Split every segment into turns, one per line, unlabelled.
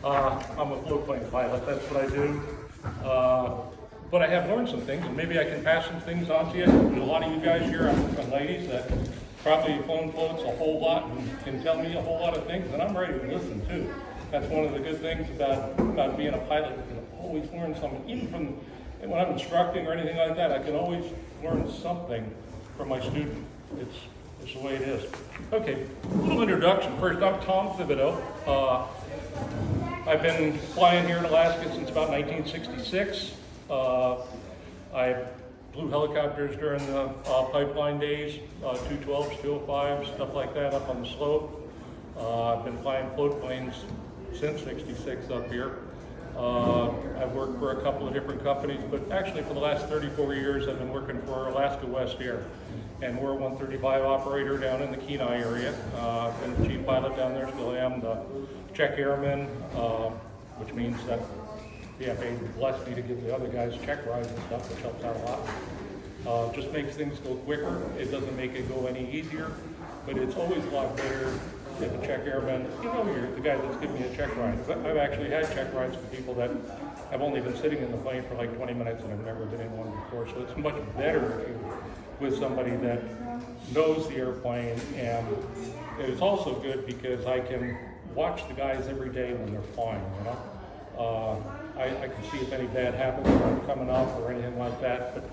I'm a floatplane pilot, that's what I do. But I have learned some things, and maybe I can pass some things on to you. There's a lot of you guys here, and ladies, that probably flown floats a whole lot and can tell me a whole lot of things, and I'm ready to listen too. That's one of the good things about being a pilot. You can always learn something, even from when I'm instructing or anything like that. I can always learn something from my student. It's the way it is. Okay, a little introduction. First, I'm Tom Thibodeau. I've been flying here in Alaska since about 1966. I flew helicopters during the pipeline days, 212s, 205s, stuff like that up on the slope. I've been flying float planes since '66 up here. I've worked for a couple of different companies, but actually for the last 34 years I've been working for Alaska West Air. And we're a 135 operator down in the Kenai area. I've been the chief pilot down there, still am, the check airman, which means that the FAA blessed me to give the other guys check rides and stuff, which helps out a lot. Just makes things go quicker. It doesn't make it go any easier, but it's always a lot better if a check airman, you're the guy that's giving me a check ride. I've actually had check rides for people that have only been sitting in the plane for like 20 minutes and have never been in one before. So it's much better if you're with somebody that knows the airplane, and it's also good because I can watch the guys every day when they're flying, I can see if any bad happens when I'm coming up or anything like that. But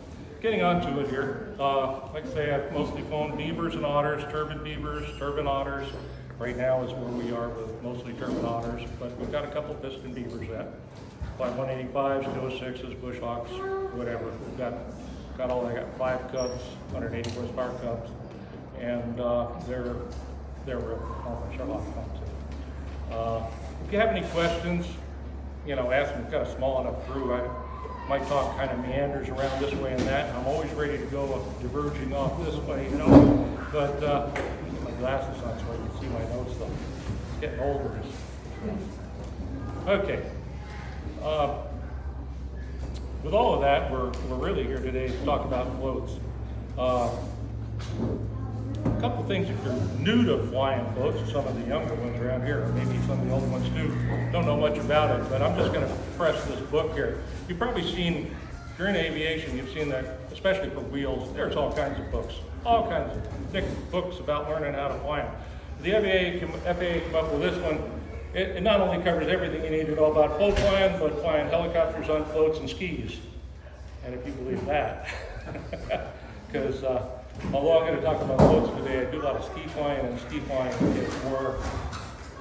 getting on to it here, like I say, I've mostly flown beavers and otters, turbine beavers, turbine otters. Right now is where we are with mostly turbine otters, but we've got a couple piston beavers yet. Fly 185s, 206s, bushhawks, whatever. We've got all. I got 5 Cubs, 180 horsepower Cubs, and they're real performance. They're a lot of fun too. If you have any questions, ask them. We've got a small enough crew. My talk kind of meanders around this way and that, and I'm always ready to go diverging off this way, But my glasses on so I can see my nose stuff. It's getting older. Okay. With all of that, we're really here today to talk about floats. A couple things if you're new to flying floats, and some of the younger ones around here, or maybe some of the older ones too, don't know much about it, but I'm just going to press this book here. You've probably seen, if you're in aviation, you've seen that, especially for wheels, there's all kinds of books, all kinds of thick books about learning how to fly them. The FAA came up with this one. It not only covers everything you need to know about float flying, but flying helicopters on floats and skis. And if you believe that, because although I'm going to talk about floats today, I do a lot of ski flying, and ski flying is more,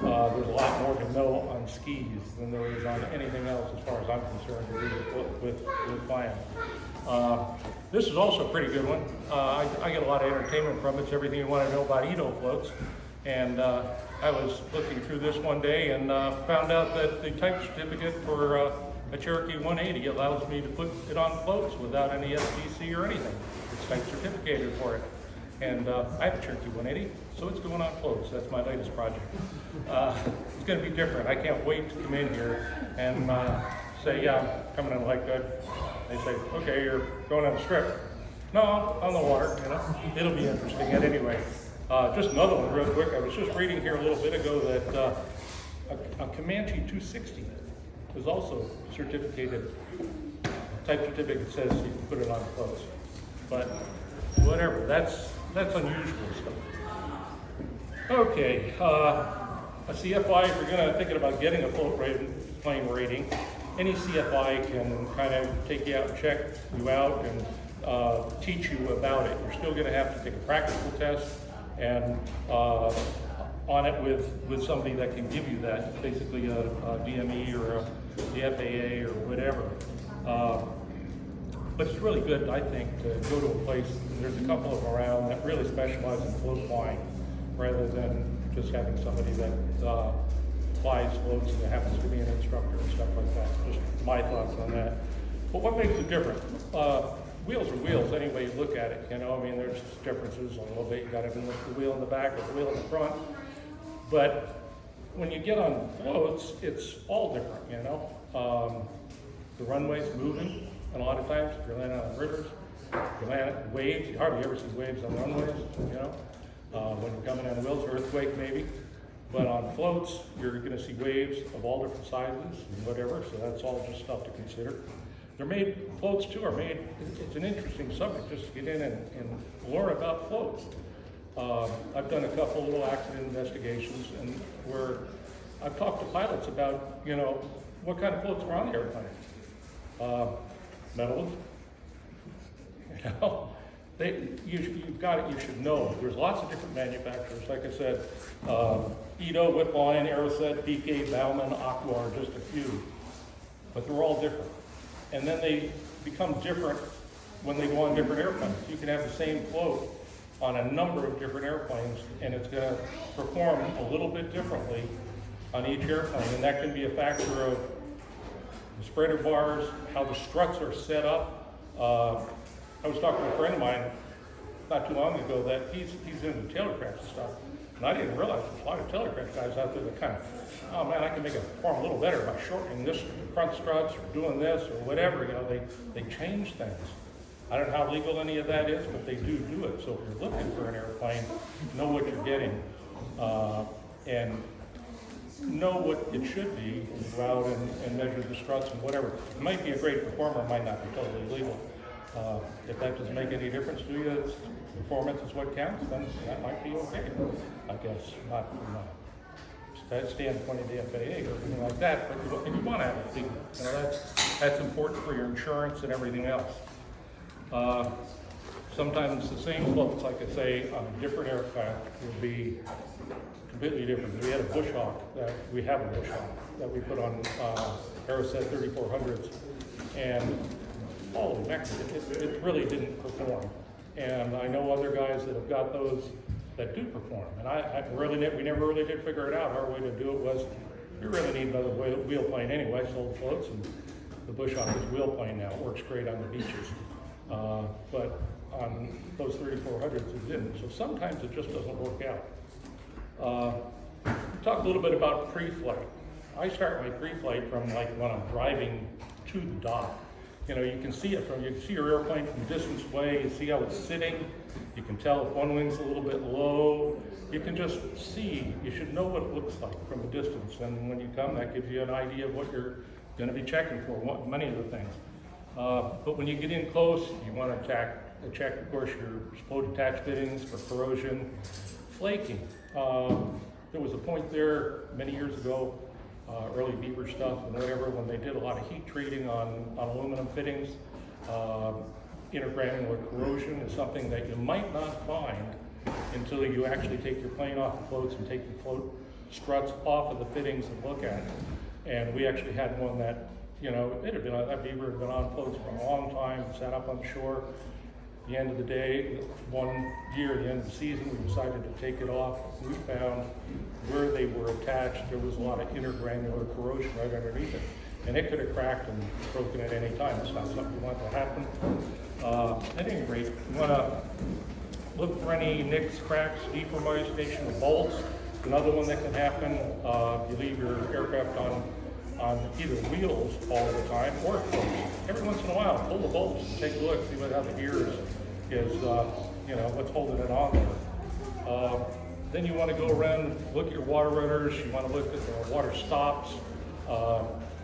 there's a lot more to know on skis than there is on anything else as far as I'm concerned with flying. This is also a pretty good one. I get a lot of entertainment from it. It's everything you want to know about Edo floats. And I was looking through this one day and found out that the type certificate for a Cherokee 180 allows me to put it on floats without any STC or anything. It's type certificated for it. And I have a Cherokee 180, so it's going on floats. That's my latest project. It's going to be different. I can't wait to come in here and say, yeah, I'm coming in like that. They say, okay, you're going on the strip. No, on the water, It'll be interesting. And anyway, just another one real quick. I was just reading here a little bit ago that a Comanche 260 is also certificated. Type certificate says you can put it on floats. But whatever, that's unusual stuff. Okay, a CFI, if you're thinking about getting a float plane rating, any CFI can kind of take you out and check you out and teach you about it. You're still going to have to take a practical test and on it with somebody that can give you that, basically a DME or the FAA or whatever. But it's really good, I think, to go to a place, there's a couple of them around that really specialize in float flying, rather than just having somebody that flies floats that happens to be an instructor and stuff like that. Just my thoughts on that. But what makes it different? Wheels are wheels, any way you look at it, there's differences a little bit. You got to the wheel in the back or the wheel in the front. But when you get on floats, it's all different, The runway's moving, and a lot of times, if you're landing on rivers, you land at waves, you hardly ever see waves on runways, When you're coming on wheels, earthquake maybe. But on floats, you're gonna see waves of all different sizes and whatever, so that's all just stuff to consider. Floats too are made, it's an interesting subject just to get in and learn about floats. I've done a couple little accident investigations and where I've talked to pilots about, what kind of floats are on the airplane. Metal ones. You should know. There's lots of different manufacturers. Like I said, Edo, Whitline, Aeroset, PK, Bauman, Aqua are just a few. But they're all different. And then they become different when they go on different airplanes. You can have the same float on a number of different airplanes, and it's going to perform a little bit differently on each airplane. And that can be a factor of the spreader bars, how the struts are set up. I was talking to a friend of mine not too long ago that he's into tailorcrafts and stuff. And I didn't realize there's a lot of tailorcraft guys out there that kind of, oh man, I can make it perform a little better by shortening this front struts or doing this or whatever. They change things. I don't know how legal any of that is, but they do it. So if you're looking for an airplane, know what you're getting and know what it should be and go out and measure the struts and whatever. It might be a great performer, it might not be totally legal. If that doesn't make any difference to you, performance is what counts, then that might be okay, I guess. Not from a standpoint of the FAA or anything like that, but if you want to have it, that's important for your insurance and everything else. Sometimes the same floats, like I say, on a different aircraft will be completely different. We have a Bush Hawk that we put on Aeroset 3400s, and holy mackerel, it really didn't perform. And I know other guys that have got those that do perform. And we never really did figure it out. Our way to do it was, we really need another wheel plane anyway, sold floats, and the Bush Hawk is wheel plane now. It works great on the beaches. But on those 3400s, it didn't. So sometimes it just doesn't work out. Talk a little bit about pre-flight. I start my pre-flight from like when I'm driving to the dock. You can see you can see your airplane from distance away, you see how it's sitting, you can tell if one wing's a little bit low, you can just see, you should know what it looks like from a distance, and when you come, that gives you an idea of what you're going to be checking for, many of the things. But when you get in close, you want to check, of course, your float attach fittings for corrosion, flaking. There was a point there many years ago, early Beaver stuff and whatever, when they did a lot of heat treating on aluminum fittings. Intergranular corrosion is something that you might not find until you actually take your plane off the floats and take the float struts off of the fittings and look at it. And we actually had one that, that Beaver had been on floats for a long time, sat up on the shore. At the end of the day, one year, at the end of the season, we decided to take it off. We found where they were attached, there was a lot of intergranular corrosion right underneath it. And it could have cracked and broken at any time. It's not something you want to happen. At any rate, you want to look for any nicks, cracks, deformation of bolts. Another one that can happen if you leave your aircraft on either wheels all the time or floats. Every once in a while, pull the bolts and take a look, see how the gear is what's holding it on there. Then you want to go around and look at your water rudders. You want to look at the water stops.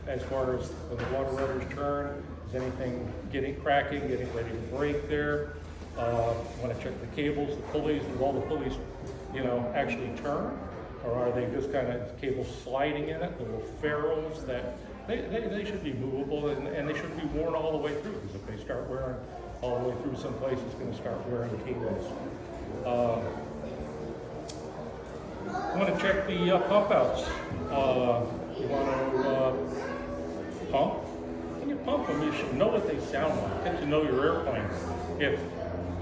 As far as when the water rudders turn, is anything getting ready to break there? You want to check the cables, the pulleys. Do all the pulleys, actually turn? Or are they just kind of cables sliding in it, the little ferrules that they should be movable and they shouldn't be worn all the way through, because if they start wearing all the way through someplace, it's going to start wearing cables. You want to check the pump outs. You want to pump. When you pump them, you should know what they sound like. Get to know your airplane. If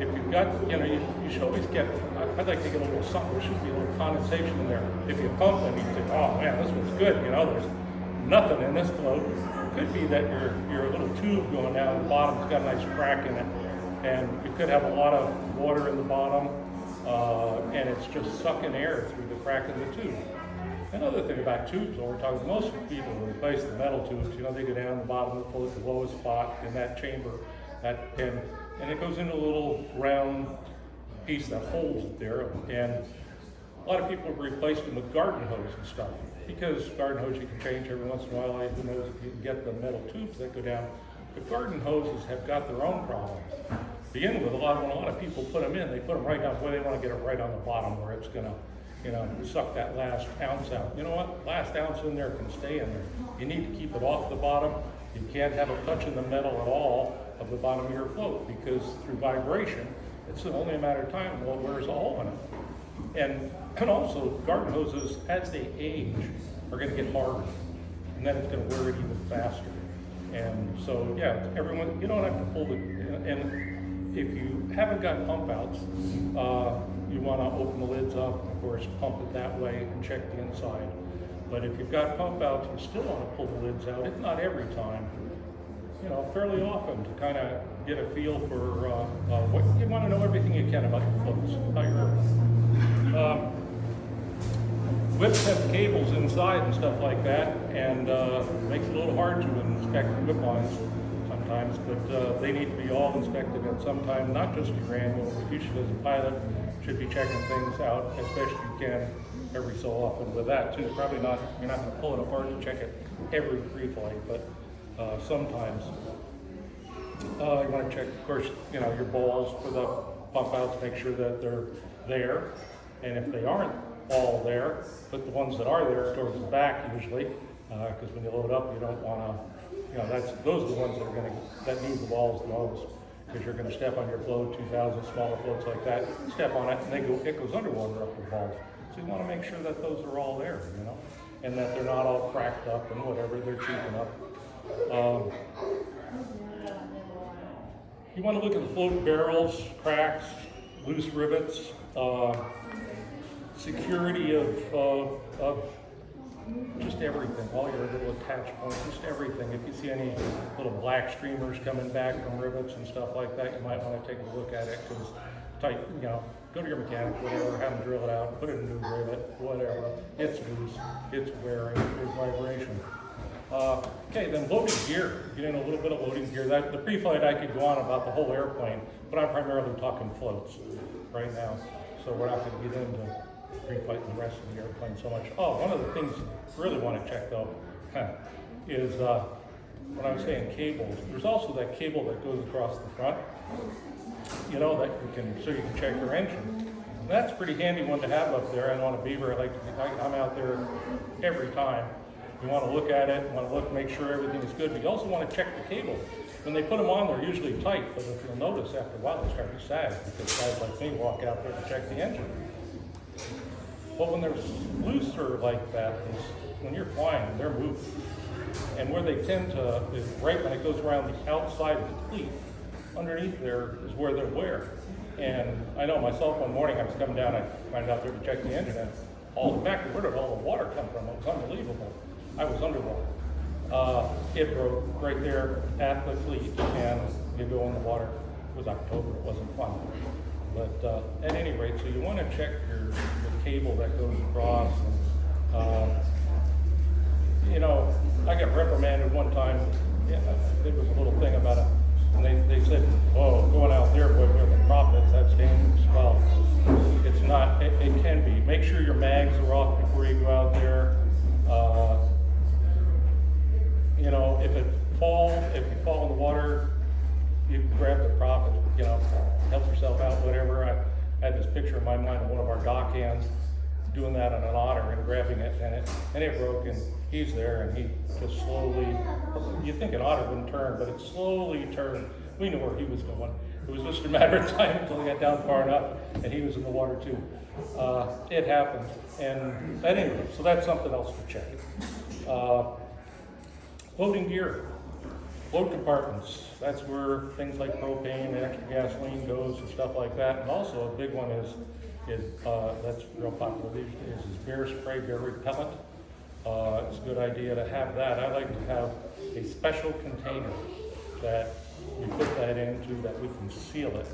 you've got, you should always get, I'd like to get a little something, there should be a little condensation in there. If you pump them, you think, oh man, this one's good, there's nothing in this float. It could be that your little tube going down the bottom's got a nice crack in it, and you could have a lot of water in the bottom, and it's just sucking air through the crack in the tube. Another thing about tubes, when we're talking, most people replace the metal tubes, they go down the bottom of the float, the lowest spot in that chamber, and it goes into a little round piece that holds it there. And A lot of people have replaced them with garden hose and stuff, because garden hose you can change every once in a while. Who knows if you can get the metal tubes that go down. But garden hoses have got their own problems. Begin with, when a lot of people put them in, they put them right down where they want to get it right on the bottom where it's going to, suck that last ounce out. You know what? Last ounce in there can stay in there. You need to keep it off the bottom. You can't have it touching the metal at all of the bottom of your float, because through vibration, it's only a matter of time until it wears a hole in it. And also, garden hoses, as they age, are going to get harder, and then it's going to wear it even faster. And so, yeah, everyone, you don't have to pull the, and if you haven't got pump outs, you want to open the lids up, of course, pump it that way and check the inside. But if you've got pump outs, you still want to pull the lids out, if not every time, fairly often, to kind of get a feel for what you want to know everything you can about your floats, how your whips have cables inside and stuff like that, and makes it a little hard to inspect whip lines sometimes, but they need to be all inspected at some time, not just your annual. You should, as a pilot, should be checking things out as best you can every so often with that too. Probably not, you're not going to pull it apart to check it every pre-flight, but sometimes. You want to check, of course, your balls for the pump outs, make sure that they're there, and if they aren't all there, put the ones that are there towards the back usually, because when you load up, you don't want to, those are the ones that need the balls the most, because you're going to step on your float, 2,000 smaller floats like that, step on it, and it goes underwater up the balls. So you want to make sure that those are all there, and that they're not all cracked up and whatever, they're cheap enough. You want to look at the float barrels, cracks, loose rivets, security of just everything, all your little attach points, just everything. If you see any little black streamers coming back from rivets and stuff like that, you might want to take a look at it, because go to your mechanic, whatever, have them drill it out, put it in a new rivet, whatever. It's loose, it's wearing, there's vibration. Okay, then loading gear. Getting a little bit of loading gear. The pre-flight I could go on about the whole airplane, but I'm primarily talking floats right now. So we're not going to get into pre-flight and the rest of the airplane so much. Oh, one of the things I really want to check though is when I was saying cables, there's also that cable that goes across the front, that you can check your engine. And that's a pretty handy one to have up there. I know on a Beaver, I'm out there every time. You want to look at it, make sure everything is good, but you also want to check the cable. When they put them on, they're usually tight, but if you'll notice after a while, they start to sag, because guys like me walk out there to check the engine. But when they're looser like that, is when you're flying, they're moving. And where they tend to, is right when it goes around the outside of the cleat, underneath there is where they're wear. And I know myself, one morning I was coming down, I went out there to check the engine, and where did all the water come from? It was unbelievable. I was underwater. It broke right there at the cleat, and you go in the water. It was October, it wasn't fun. But at any rate, so you want to check the cable that goes across. And, I got reprimanded one time. There was a little thing about it, and they said, "Oh, going out there, boy, where the prop is, that's dangerous." Well, it's not. It can be. Make sure your mags are off before you go out there. If you fall in the water, you can grab the prop and, help yourself out, whatever. I had this picture in my mind of one of our dock hands doing that on an otter and grabbing it, and it broke, and he's there, and he just slowly, you'd think an otter wouldn't turn, but it slowly turned. We knew where he was going. It was just a matter of time until he got down far enough, and he was in the water too. It happened, and anyway, so that's something else to check. Loading gear, load compartments. That's where things like propane and extra gasoline goes and stuff like that. And also a big one is that's real popular these days is bear spray, bear repellent. It's a good idea to have that. I like to have a special container that we put that into that we can seal it.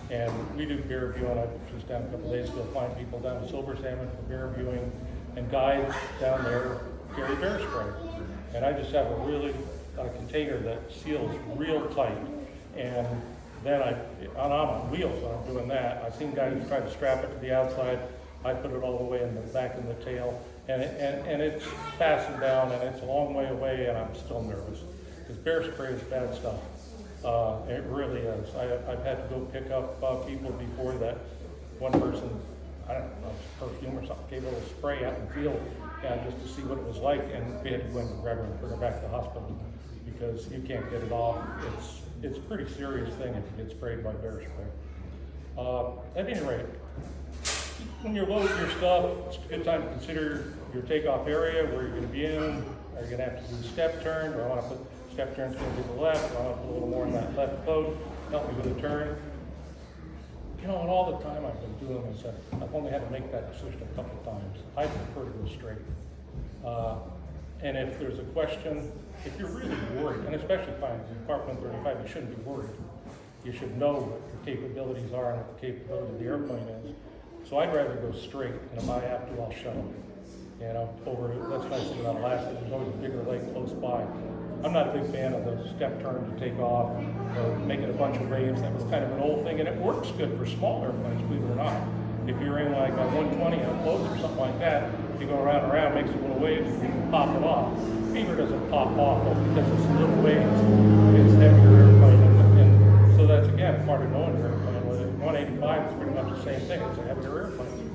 And we do bear viewing. I was just down a couple days ago, find people down in Silver Salmon for bear viewing, and guides down there carry bear spray. And I just have a container that seals real tight. And then I'm on wheels when I'm doing that. I've seen guys try to strap it to the outside. I put it all the way in the back in the tail, and it's fastened down, and it's a long way away, and I'm still nervous because bear spray is bad stuff. It really is. I've had to go pick up people before that. One person, I don't know, perfume or something, gave a little spray out in the field, just to see what it was like, and we had to go in and grab her and bring her back to the hospital because you can't get it off. It's a pretty serious thing if you get sprayed by bear spray. At any rate, when you're loading your stuff, it's a good time to consider your takeoff area, where you're going to be in. Are you going to have to do a step turn? Do I want to put step turns going to the left? Do I want to put a little more in that left boat? Help me with the turn. You know, and all the time I've been doing this, I've only had to make that decision a couple of times. I prefer to go straight. And if there's a question, if you're really worried, and especially flying Part 135, you shouldn't be worried. You should know what your capabilities are and what the capability of the airplane is. So I'd rather go straight, and if I have to, I'll shuttle. You know, that's nice thing about Alaskan, there's always a bigger lake close by. I'm not a big fan of the step turn to take off or making a bunch of waves. That was kind of an old thing, and it works good for small airplanes, believe it or not. If you're in like a 120 on floats or something like that, you go around and around, makes a little waves, and you can pop it off. Beaver doesn't pop off because it's little waves. It's heavier airplane, and so that's again part of knowing your airplane. With it, 185 is pretty much the same thing. It's a heavier airplane.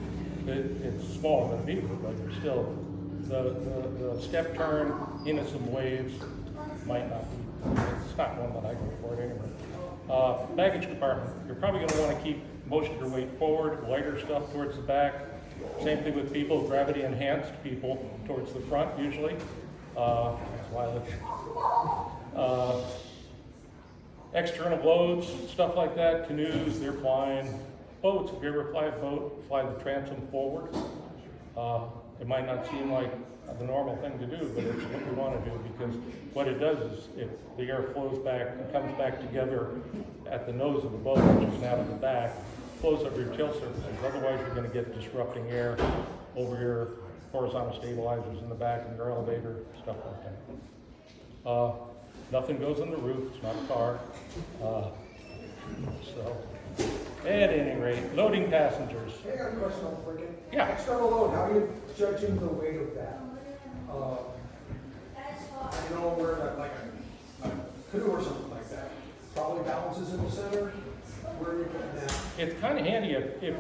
It's smaller than a Beaver, but still, the step turn into some waves might not be. It's not one that I go for it anyway. Baggage compartment. You're probably going to want to keep most of your weight forward, lighter stuff towards the back. Same thing with people, gravity enhanced people towards the front usually. That's why I look. External loads, stuff like that, canoes, they're fine. Boats, if you ever fly a boat, fly the transom forward. It might not seem like the normal thing to do, but it's what we want to do, because what it does is if the air flows back and comes back together at the nose of the boat, which is now to the back, flows over your tail surfaces. Otherwise, you're going to get disrupting air over your horizontal stabilizers in the back and your elevator, stuff like that. Nothing goes on the roof. It's not a car. So, at any rate, loading passengers.
I got a question on freaking.
Yeah.
External load, how are you judging the weight of that? You know, where like a canoe or something like that probably balances in the center. Where are you putting that?
It's kind of handy if in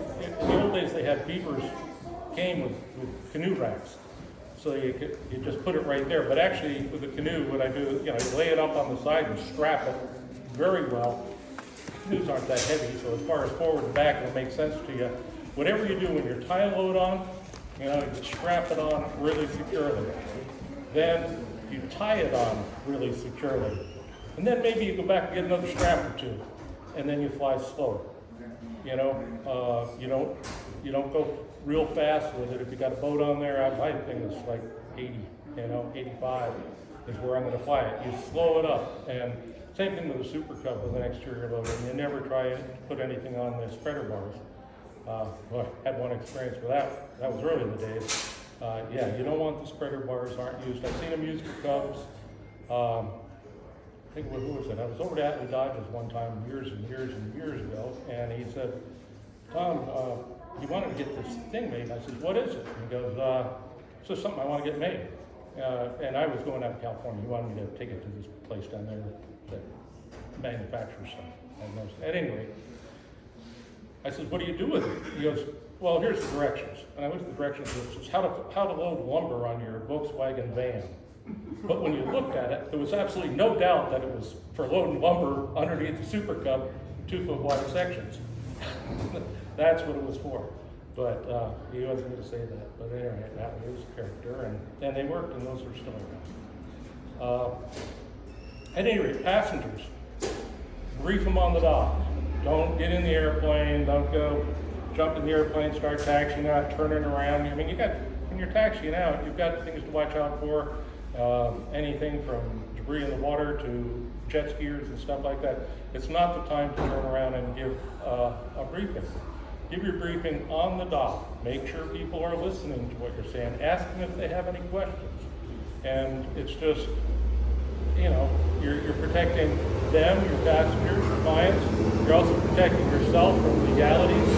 the old days they had beavers came with canoe racks. So you just put it right there. But actually with a canoe, what I do, you lay it up on the side and strap it very well. Canoes aren't that heavy, so as far as forward and back, it'll make sense to you. Whatever you do when you're tying a load on, you strap it on really securely. Then you tie it on really securely. And then maybe you go back and get another strap or two, and then you fly slower. You don't go real fast with it. If you got a boat on there, my thing is like 80, 85 is where I'm going to fly it. You slow it up, and same thing with a Super Cub with an exterior loader. You never try to put anything on the spreader bars. Well, I had one experience with that. That was early in the days. You don't want the spreader bars aren't used. I've seen them used for Cubs. I think, who was it? I was over to Atlee Dodges one time years and years and years ago, and he said, Tom, he wanted to get this thing made. And I said, what is it? And he goes, it's just something I want to get made. And I was going out to California. He wanted me to take it to this place down there that manufactures stuff. And at any rate, I said, what do you do with it? He goes, well, here's the directions. And I went to the directions, it says how to load lumber on your Volkswagen van. But when you looked at it, there was absolutely no doubt that it was for loading lumber underneath the Super Cub, 2-foot wide sections. That's what it was for. But he wasn't going to say that. But anyway, that was his character, and they worked, and those are still around. At any rate, passengers, brief them on the dock. Don't get in the airplane. Don't go jump in the airplane, start taxiing out, turning around. I mean, when you're taxiing out, you've got things to watch out for. Anything from debris in the water to jet skiers and stuff like that. It's not the time to turn around and give a briefing. Give your briefing on the dock. Make sure people are listening to what you're saying. Ask them if they have any questions. And it's just, you're protecting them, your passengers, your clients. You're also protecting yourself from legalities.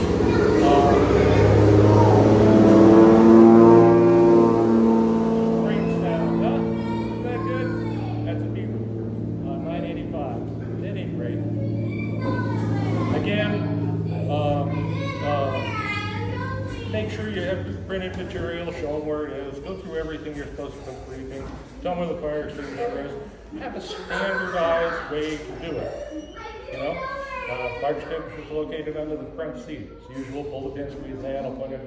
printed material, show them where it is, go through everything you're supposed to go briefing, tell them where the fire extinguisher is, have a standardized way to do it, you know? Fire extinguisher is located under the front seat. It's usual, pull the pin, squeeze the handle, point it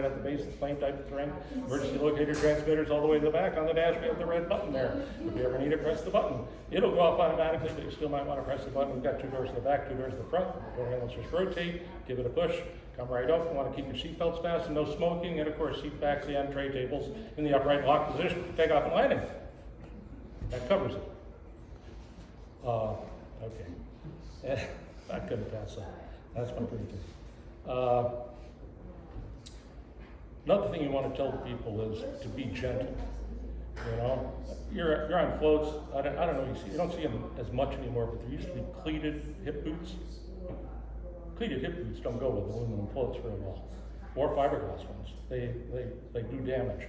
at the base of the flame type thing. Emergency locator transmitters all the way to the back. On the dash, we have the red button there. If you ever need it, press the button. It'll go off automatically, but you still might want to press the button. We've got 2 doors to the back, 2 doors to the front. Door handles just rotate, give it a push, come right up. You want to keep your seatbelts fastened, no smoking, and of course, seat backs and tray tables in the upright lock position for takeoff and landing. That covers it. Okay. I couldn't pass that. That's my briefing. Another thing you want to tell people is to be gentle. You know, you're on floats. I don't know. You don't see them as much anymore, but there used to be cleated hip boots. Cleated hip boots don't go with aluminum floats very well, or fiberglass ones. They do damage.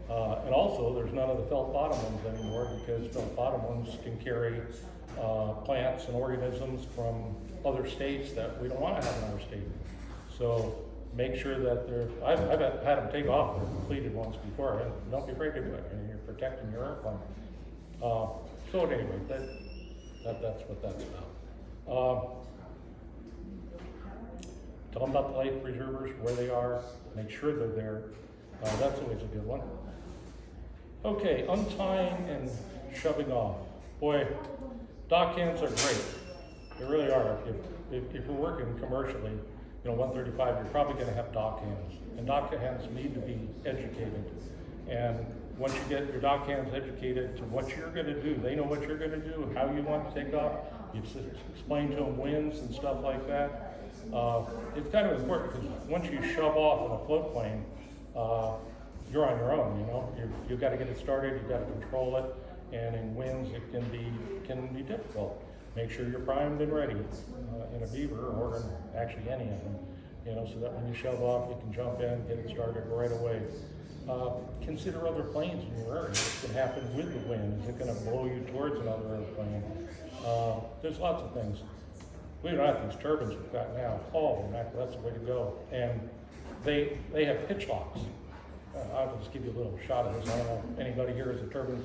And also, there's none of the felt bottom ones anymore because felt bottom ones can carry plants and organisms from other states that we don't want to have in our state. So make sure that I've had them take off their completed ones before, and don't be afraid to do it. I mean, you're protecting your airplane. So at any rate, that's what that's about. Tell them about the life preservers, where they are, make sure they're there. That's always a good one. Okay, untying and shoving off. Boy, dock hands are great. They really are. If you're working commercially, 135, you're probably going to have dock hands. And dock hands need to be educated. And once you get your dock hands educated to what you're going to do, they know what you're going to do, how you want to take off. You explain to them winds and stuff like that. It's kind of important because once you shove off on a float plane, you're on your own. You've got to get it started, you've got to control it. And in winds, it can be difficult. Make sure you're primed and ready in a Beaver or in actually any of them, so that when you shove off, you can jump in, get it started right away. Consider other planes in your area. What can happen with the wind? Is it going to blow you towards another airplane? There's lots of things. Believe it or not, these turbines we've got now, that's the way to go. And they have pitch locks. I'll just give you a little shot of this. I don't know if anybody here is a turbine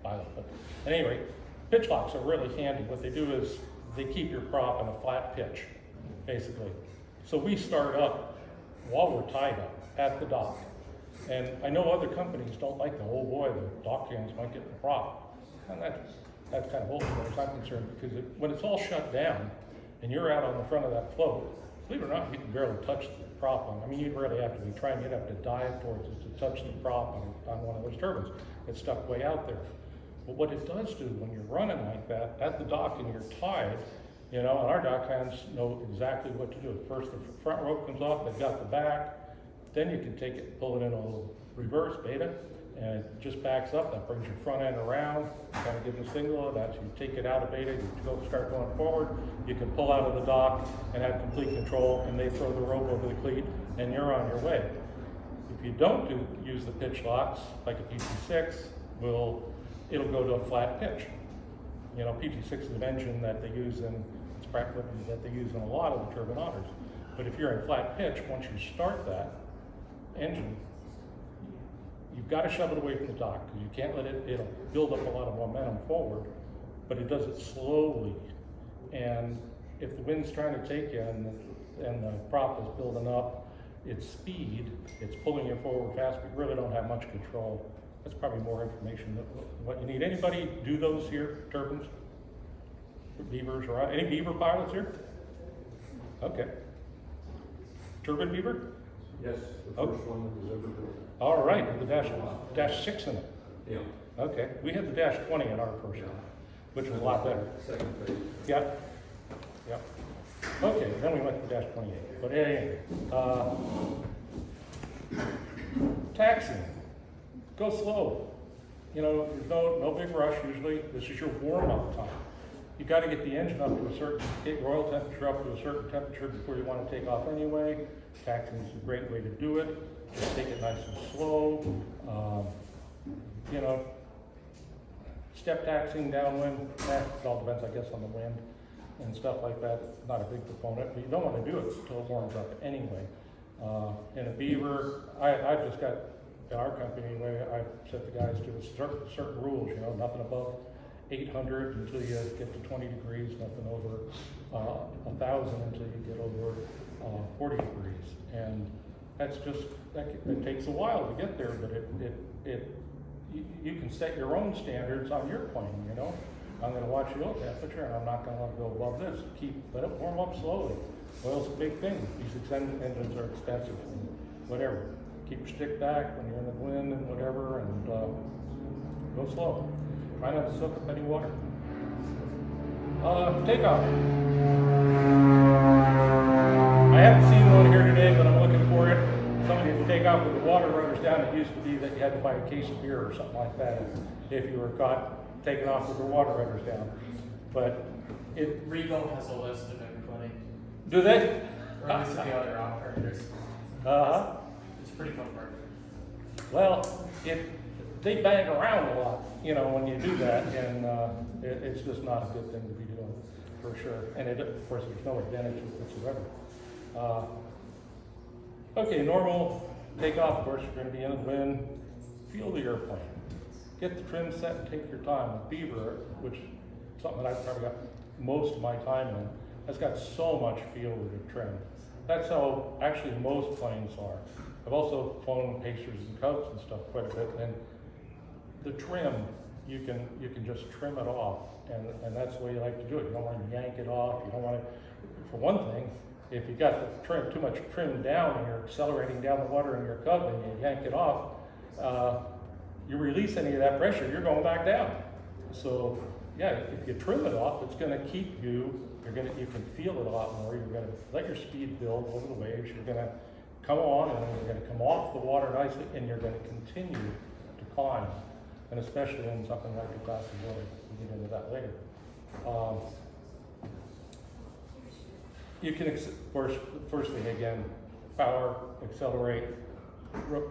pilot, but at any rate, pitch locks are really handy. What they do is they keep your prop in a flat pitch, basically. So we start up while we're tied up at the dock. And I know other companies don't like the oh boy, the dock hands might get the prop. And that's kind of old as far as I'm concerned, because when it's all shut down and you're out on the front of that float, believe it or not, you can barely touch the prop on. I mean, you'd really have to be trying, you'd have to dive towards it to touch the prop on one of those turbines. It's stuck way out there. But what it does do when you're running like that at the dock and you're tied, and our dock hands know exactly what to do. First, the front rope comes off, they've got the back, then you can take it, pull it in a little reverse beta, and it just backs up. That brings your front end around, kind of gives a signal that you take it out of beta, you start going forward, you can pull out of the dock and have complete control, and they throw the rope over the cleat, and you're on your way. If you don't use the pitch locks, like a PT6, it'll go to a flat pitch. PT6 is an engine that they use that they use in a lot of the turbine otters. But if you're in flat pitch, once you start that engine, you've got to shove it away from the dock because you can't let it'll build up a lot of momentum forward, but it does it slowly. And if the wind's trying to take you and the prop is building up, its speed, it's pulling you forward fast, but you really don't have much control. That's probably more information than what you need. Anybody do those here, turbines? Beavers or any Beaver pilots here? Okay. Turbine Beaver?
Yes, the first one that was ever built.
All right, with the dash 6 in it.
Yeah.
Okay, we had the dash 20 in our first one, which was a lot better.
Second phase.
Yep. Okay, then we went to dash 28. But anyway, taxiing. Go slow. There's no big rush usually. This is your warm-up time. You got to get the engine up to get your oil temperature up to a certain temperature before you want to take off anyway. Taxiing is a great way to do it. Just take it nice and slow. Step taxiing downwind, it all depends, I guess, on the wind and stuff like that. Not a big proponent, but you don't want to do it until it warms up anyway. And a beaver, I've just got, in our company anyway, I've set the guys to certain rules, you know, nothing above 800 until you get to 20 degrees, nothing over 1,000 until you get over 40 degrees. And that's just, it takes a while to get there, but you can set your own standards on your plane, you know. I'm going to watch the oil temperature, and I'm not going to let it go above this. Let it warm up slowly. Oil's a big thing. These engines are expensive and whatever. Keep your stick back when you're in the wind and whatever, and go slow. Try not to soak up any water. Takeoff. I haven't seen one here today, but I'm looking for it. Somebody had to take off with the water runners down. It used to be that you had to buy a case of beer or something like that if you were caught taking off with the water runners down. But
Regal has a list of everybody,
do they?
or at least the other operators.
Uh-huh.
It's pretty fun part.
Well, they bang around a lot, you know, when you do that, and it's just not a good thing to be doing, for sure. And of course, there's no advantage whatsoever. Okay, normal takeoff, of course, you're going to be in the wind. Feel the airplane. Get the trim set and take your time. With Beaver, which is something that I've probably got most of my time in, has got so much feel with the trim. That's how actually most planes are. I've also flown Pacers and Cubs and stuff quite a bit, and the trim, you can just trim it off, and that's the way you like to do it. You don't want to yank it off. You don't want to, for one thing, if you got the trim too much trim down and you're accelerating down the water in your Cub and you yank it off, you release any of that pressure, you're going back down. So yeah, if you trim it off, it's going to keep you. You can feel it a lot more. You're going to let your speed build over the waves. You're going to come on, and then you're going to come off the water nicely, and you're going to continue to climb. And especially in something like a glass of water. We'll get into that later. You can, of course, first thing again, power, accelerate,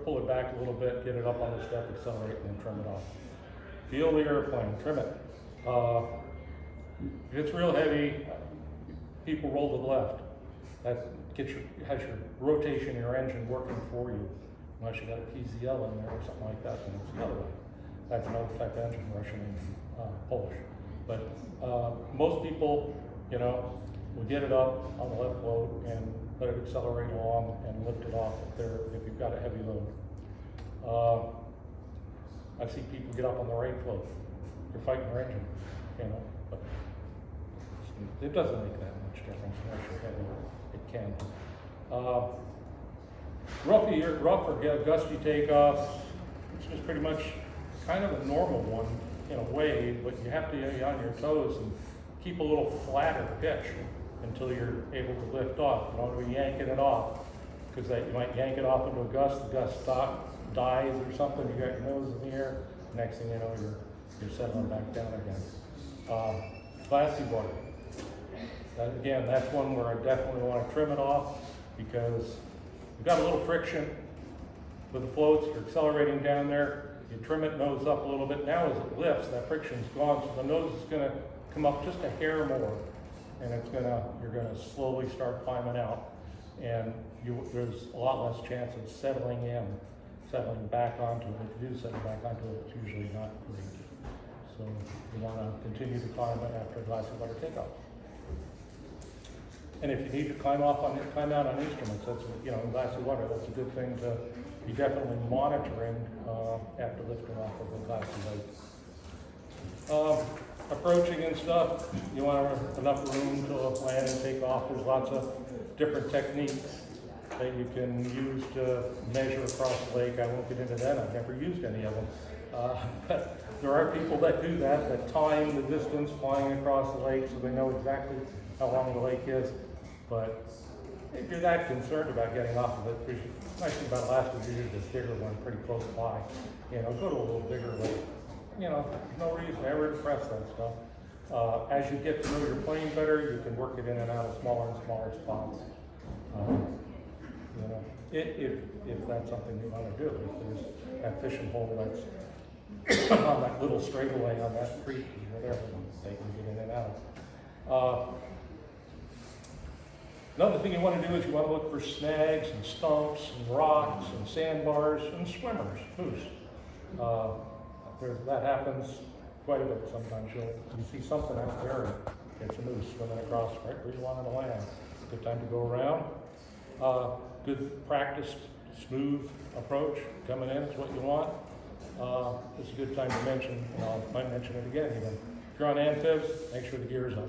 pull it back a little bit, get it up on the step, accelerate, and then trim it off. Feel the airplane, trim it. If it's real heavy, people roll to the left. That has your rotation in your engine working for you. Unless you got a PZL in there or something like that, then it's the other way. That's another type of engine, Russian and Polish. But most people, you know, will get it up on the left float and let it accelerate along and lift it off if you've got a heavy load. I see people get up on the right float. You're fighting your engine, you know, but it doesn't make that much difference unless you're heavy. It can. Rough or gusty takeoffs, it's just pretty much kind of a normal one in a way, but you have to be on your toes and keep a little flatter pitch until you're able to lift off. You don't want to be yanking it off, because you might yank it off into a gust, the gust dies or something, you got your nose in the air, next thing you know, you're settling back down again. Glassy water. Again, that's one where I definitely want to trim it off, because you've got a little friction with the floats, you're accelerating down there, you trim it nose up a little bit. Now as it lifts, that friction's gone, so the nose is going to come up just a hair more, and you're going to slowly start climbing out, and there's a lot less chance of settling back onto it. If you do settle back onto it, it's usually not great. So you want to continue to climb it after a glass of water takeoff. And if you need to climb out on instruments, that's, you know, in glass of water, that's a good thing to be definitely monitoring after lifting off of a glass of water. Approaching and stuff, you want enough room to land and take off. There's lots of different techniques that you can use to measure across the lake. I won't get into that. I've never used any of them. But there are people that do that time the distance flying across the lake so they know exactly how long the lake is. But if you're that concerned about getting off of it, the nice thing about Alaska is usually this bigger one pretty close by. You know, go to a little bigger lake. You know, there's no reason to ever press that stuff. As you get to know your plane better, you can work it in and out of smaller and smaller spots. You know, if that's something you want to do. If there's that fishing hole that's on that little straightaway on that creek or whatever, they can get in and out. Another thing you want to do is you want to look for snags and stumps and rocks and sandbars and swimmers, moose. That happens quite a bit sometimes. You see something out there and it's a moose swimming across right where you want it to land. Good time to go around. Good practiced, smooth approach. Coming in is what you want. It's a good time to mention, and I might mention it again even. If you're on amphibs, make sure the gear's up.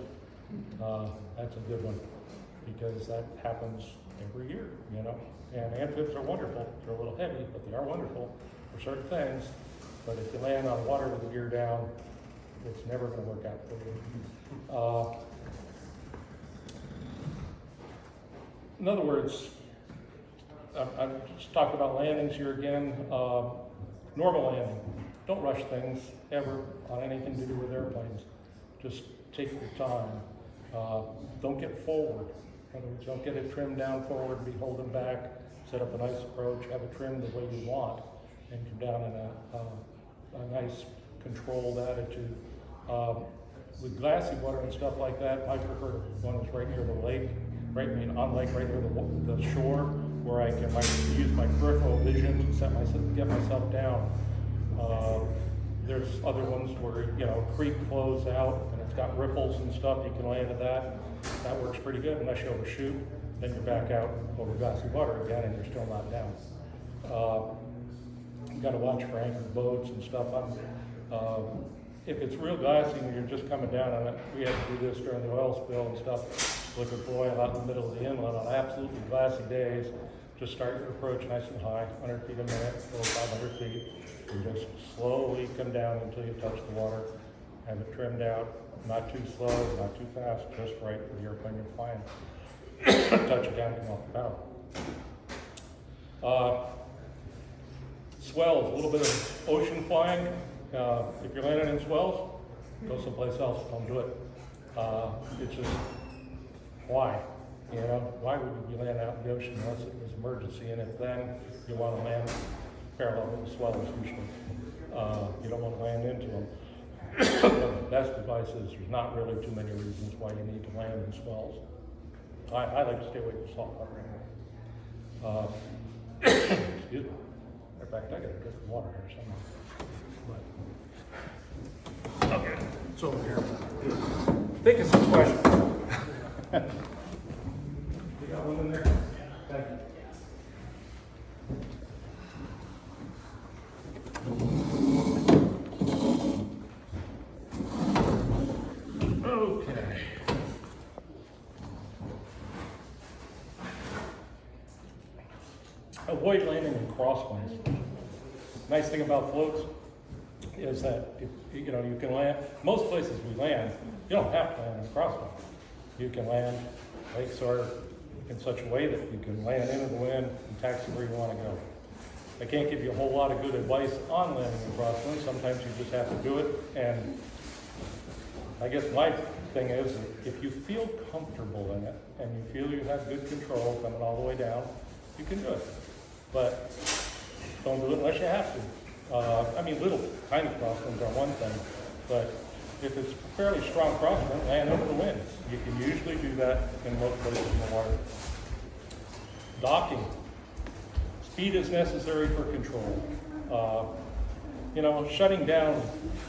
That's a good one, because that happens every year, you know. And amphibs are wonderful. They're a little heavy, but they are wonderful for certain things. But if you land on water with the gear down, it's never going to work out for you. In other words, I'm just talking about landings here again. Normal landing. Don't rush things ever on anything to do with airplanes. Just take your time. Don't get forward. In other words, don't get it trimmed down forward, be holding back. Set up a nice approach, have it trimmed the way you want, and come down in a nice controlled attitude. With glassy water and stuff like that, my preferred one is right near the lake, right near the shore, where I can use my peripheral vision to get myself down. There's other ones where, you know, creek flows out and it's got ripples and stuff. You can land at that. That works pretty good unless you overshoot. Then you're back out over glassy water again and you're still not down. You got to watch for anchored boats and stuff. If it's real glassy and you're just coming down on it, we had to do this during the oil spill and stuff, looking for oil out in the middle of the inlet on absolutely glassy days. Just start your approach nice and high, 100 feet a minute, or 500 feet, and just slowly come down until you touch the water. Have it trimmed out, not too slow, not too fast, just right for the airplane you're flying. Touch it down, come off the bow. Swells, a little bit of ocean flying. If you're landing in swells, go someplace else, don't do it. It's just, why? You know, why would you land out in the ocean unless it was an emergency? And if then you want to land parallel with the swells, usually. You don't want to land into them. The best advice is there's not really too many reasons why you need to land in swells. I like to stay away from salt water anyway. Excuse me. In fact, I got a drink of water here somewhere. Okay, it's over here. I think it's a question. You got one in there? Thank you. Okay. Avoid landing in crosswinds. Nice thing about floats is that if, you know, you can land, most places we land, you don't have to land in a crosswind. You can land, lakes are in such a way that you can land into the wind and taxi where you want to go. I can't give you a whole lot of good advice on landing in crosswind. Sometimes you just have to do it. And I guess my thing is, if you feel comfortable in it and you feel you have good control coming all the way down, you can do it. But don't do it unless you have to. I mean, little tiny crosswinds are one thing, but if it's a fairly strong crosswind, land over the wind. You can usually do that in most places in the water. Docking. Speed is necessary for control. You know, shutting down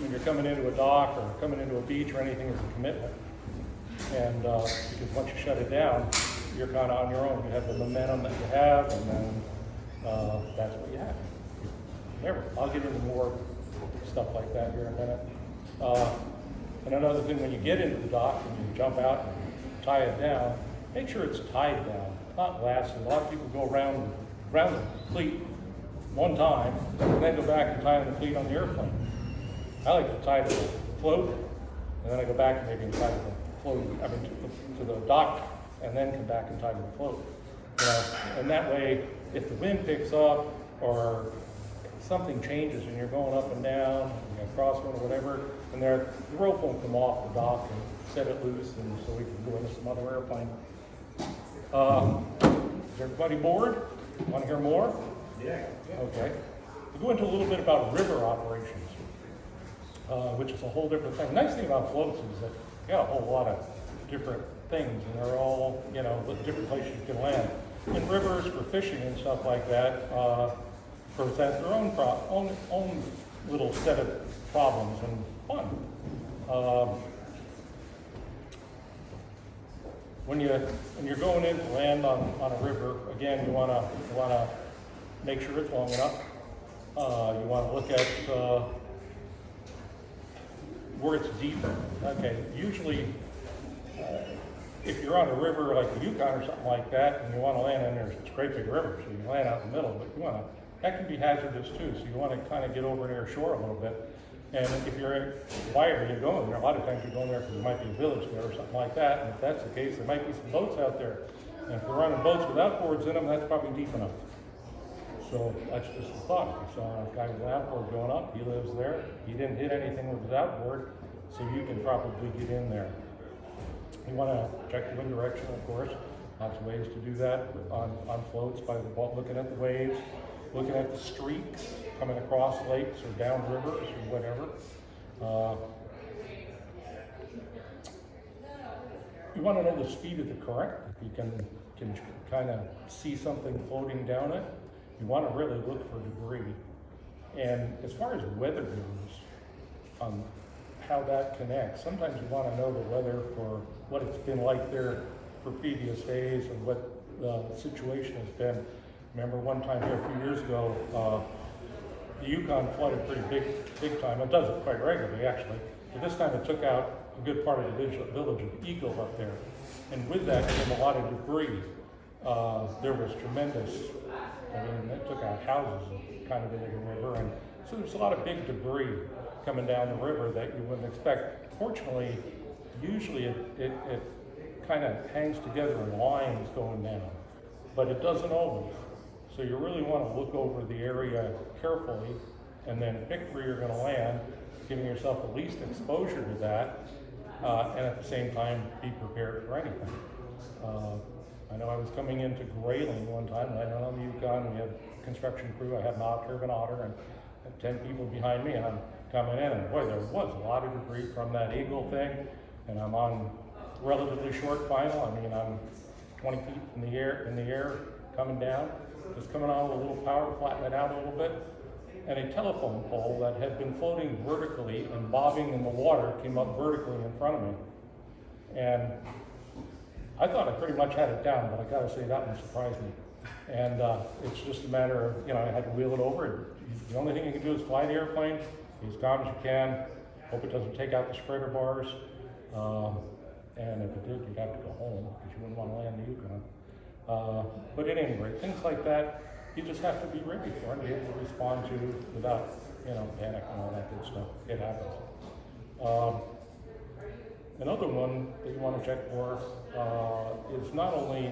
when you're coming into a dock or coming into a beach or anything is a commitment. And because once you shut it down, you're kind of on your own. You have the momentum that you have, and then that's what you have. I'll get into more stuff like that here in a minute. And another thing, when you get into the dock and you jump out and tie it down, make sure it's tied down, not lasted. A lot of people go around the cleat one time and then go back and tie the cleat on the airplane. I like to tie the float, and then I go back and maybe tie the float, to the dock, and then come back and tie the float. You know, and that way, if the wind picks up or something changes and you're going up and down, you got crosswind or whatever, and the rope won't come off the dock and set it loose, and so we can go into some other airplane. Is everybody bored? Want to hear more?
Yeah.
Okay. We'll go into a little bit about river operations, which is a whole different thing. The nice thing about floats is that you got a whole lot of different things, and they're all, you know, different places you can land. And rivers for fishing and stuff like that, present their own little set of problems and fun. When you're going in to land on a river, again, you wanna make sure it's long enough. You wanna look at where it's deep. Okay, usually, if you're on a river like the Yukon or something like that, and you wanna land in there, it's a great big river, so you can land out in the middle, but that can be hazardous too, so you wanna kinda get over near shore a little bit. And if you're, why are you going there? A lot of times you're going there because there might be a village there or something like that, and if that's the case, there might be some boats out there. And if you're running boats without boards in them, that's probably deep enough. So that's just a thought. If you saw a guy with an outboard going up, he lives there, he didn't hit anything with his outboard, so you can probably get in there. You want to check the wind direction, of course. Lots of ways to do that on floats by looking at the waves, looking at the streaks coming across lakes or down rivers or whatever. You want to know the speed of the current. If you can kind of see something floating down it, you want to really look for debris. And as far as weather goes, how that connects, sometimes you want to know the weather for what it's been like there for previous days and what the situation has been. Remember one time here a few years ago, the Yukon flooded pretty big time. It does it quite regularly, actually. But this time it took out a good part of the village of Eagle up there. And with that came a lot of debris. There was tremendous, it took out houses kind of in the river. And so there's a lot of big debris coming down the river that you wouldn't expect. Fortunately, usually it kind of hangs together in lines going down, but it doesn't always. So you really want to look over the area carefully and then pick where you're going to land, giving yourself the least exposure to that, and at the same time be prepared for anything. I know I was coming into Grayling one time, landing on the Yukon. We had a construction crew. I had an turbine otter and 10 people behind me, and I'm coming in, and boy, there was a lot of debris from that Eagle thing, and I'm on relatively short final. I mean, I'm 20 feet in the air coming down, just coming on with a little power to flatten it out a little bit, and a telephone pole that had been floating vertically and bobbing in the water came up vertically in front of me. And I thought I pretty much had it down, but I gotta say that one surprised me. And it's just a matter of, I had to wheel it over. The only thing you can do is fly the airplane, be as calm as you can, hope it doesn't take out the spreader bars. And if it did, you'd have to go home because you wouldn't want to land the Yukon. But at any rate, things like that, you just have to be ready for and be able to respond to without, panic and all that good stuff. It happens. Another one that you want to check for is not only,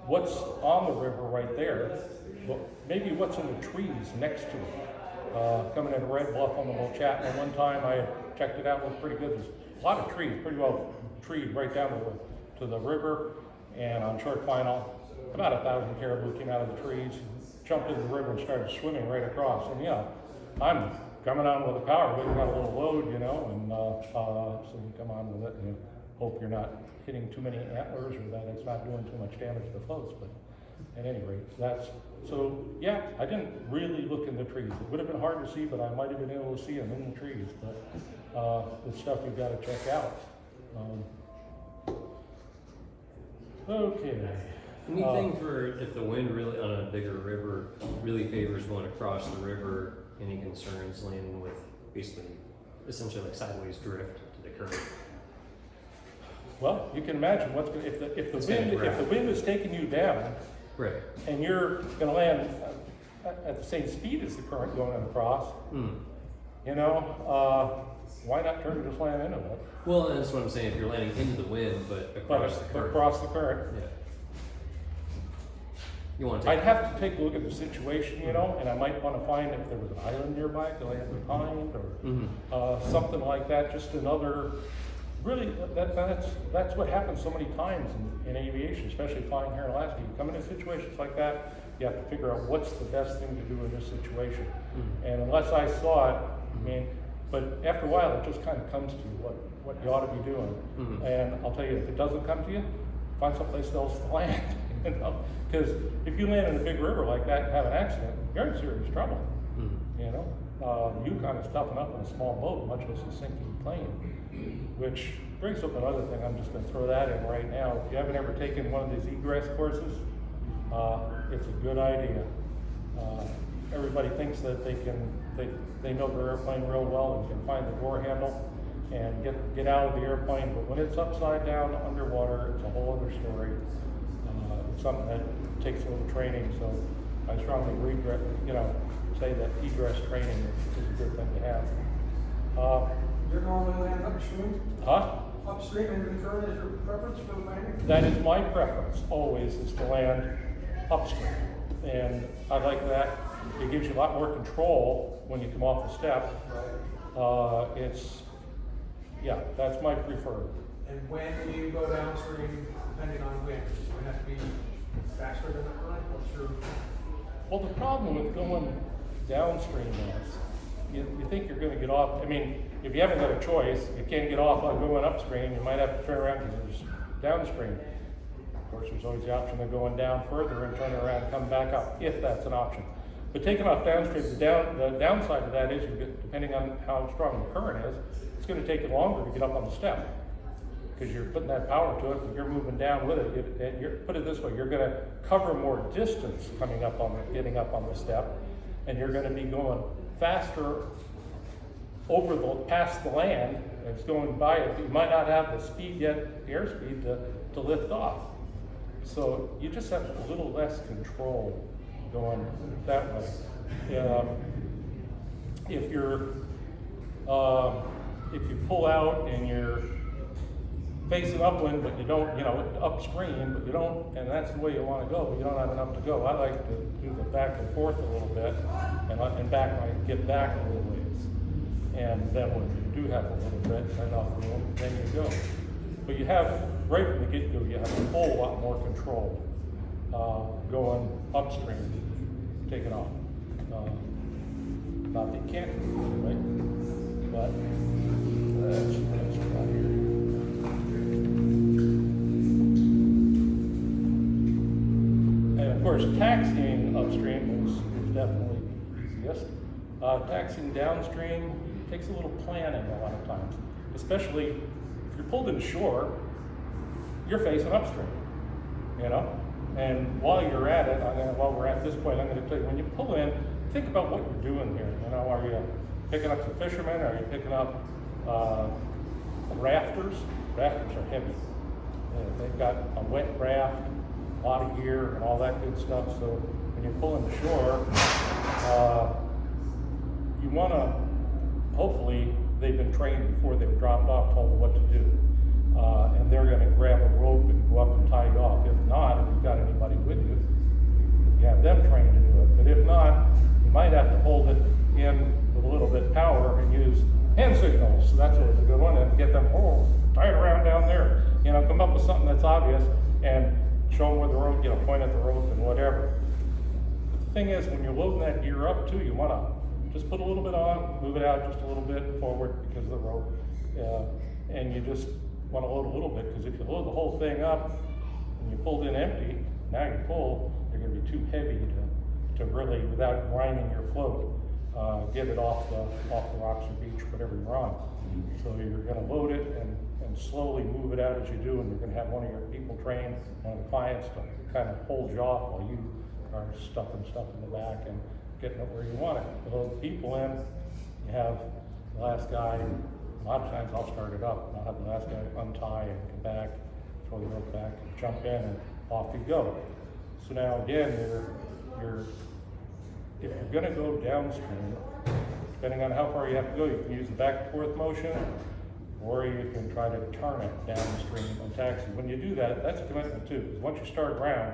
what's on the river right there, but maybe what's in the trees next to it. Coming into Red Bluff on the little chat, and one time I checked it out, it was pretty good. There's a lot of trees, pretty well treed right down to the river, and on short final, about 1,000 caribou came out of the trees, jumped in the river and started swimming right across. And I'm coming on with the power, but you got a little load, and so you come on with it and you hope you're not hitting too many antlers or that it's not doing too much damage to the floats. But at any rate, I didn't really look in the trees. It would have been hard to see, but I might have been able to see them in the trees. But it's stuff you've got to check out. Okay.
Anything for if the wind really on a bigger river really favors going across the river? Any concerns landing with essentially like sideways drift to the current?
Well, you can imagine if the wind is taking you down,
right,
and you're going to land at the same speed as the current going across. Why not turn and just land into it?
Well, that's what I'm saying. If you're landing into the wind, but across the current.
Across the current.
Yeah. You want to
I'd have to take a look at the situation, and I might want to find if there was an island nearby to land behind, or something like that. Just another. Really, that's what happens so many times in aviation, especially flying here in Alaska. You come into situations like that, you have to figure out what's the best thing to do in this situation. And unless I saw it, But after a while, it just kind of comes to you, what you ought to be doing.
Mhm.
And I'll tell you, if it doesn't come to you, find someplace else to land, you know? Because if you land in a big river like that and have an accident, you're in serious trouble,
Mhm.
you know? Yukon is tough enough in a small boat, much less a sinking plane, which brings up another thing. I'm just gonna throw that in right now. If you haven't ever taken one of these egress courses, it's a good idea. Everybody thinks that they know their airplane real well and can find the door handle and get out of the airplane, but when it's upside down underwater, it's a whole other story. It's something that takes a little training, so I strongly say that egress training is a good thing to have.
You're normally land upstream?
Huh?
Upstream into the current is your preference for landing?
That is my preference, always, is to land upstream. And I like that. It gives you a lot more control when you come off the step. That's my preferred.
And when do you go downstream, depending on wind? Does it have to be faster than the current? What's your?
Well, the problem with going downstream is, you think you're gonna get off, I mean, if you haven't got a choice, you can't get off on going upstream, you might have to turn around because there's downstream. Of course, there's always the option of going down further and turning around and coming back up, if that's an option. But taking off downstream, the downside of that is, depending on how strong the current is, it's gonna take you longer to get up on the step. Because you're putting that power to it, but you're moving down with it. Put it this way, you're gonna cover more distance getting up on the step, and you're gonna be going faster past the land, and it's going by it. You might not have the speed yet, airspeed to lift off. So you just have a little less control going that way. If you pull out and you're facing upwind, but you don't, upstream, but you don't, and that's the way you want to go, but you don't have enough to go. I like to do the back and forth a little bit, and get back a little ways. And then when you do have a little bit enough room, then you go. But you have, right from the get-go, you have a whole lot more control going upstream, taking off. Not that you can't, right? But that's right here. And of course, taxiing upstream is definitely easiest. Taxiing downstream takes a little planning a lot of times, especially if you're pulled inshore, you're facing upstream, And while you're at it, while we're at this point, I'm going to tell you, when you pull in, think about what you're doing here. Are you picking up some fishermen? Are you picking up rafters? Rafters are heavy. They've got a wet raft, a lot of gear, and all that good stuff. So when you're pulling ashore, you want to, hopefully, they've been trained before they were dropped off, told what to do. And they're going to grab a rope and go up and tie you off. If not, if you've got anybody with you, you have them trained to do it. But if not, you might have to hold it in with a little bit of power and use hand signals. So that's always a good one, and get them, tie it around down there. Come up with something that's obvious and show them where the rope, point at the rope and whatever. The thing is, when you're loading that gear up too, you want to just put a little bit on, move it out just a little bit forward because of the rope. And you just want to load a little bit, because if you load the whole thing up and you pulled in empty, now you're full, you're going to be too heavy to really, without grinding your float, get it off the rocks or beach, whatever you're on. So you're going to load it and slowly move it out as you do, and you're going to have one of your people trained, one of the clients, to kind of hold you off while you are stuffing stuff in the back and getting it where you want it. You load the people in, you have the last guy. A lot of times I'll start it up, and I'll have the last guy untie and come back, throw the rope back, and jump in, and off you go. So now again, if you're going to go downstream, depending on how far you have to go, you can use the back and forth motion, or you can try to turn it downstream and taxi. When you do that, that's a commitment too, because once you start around,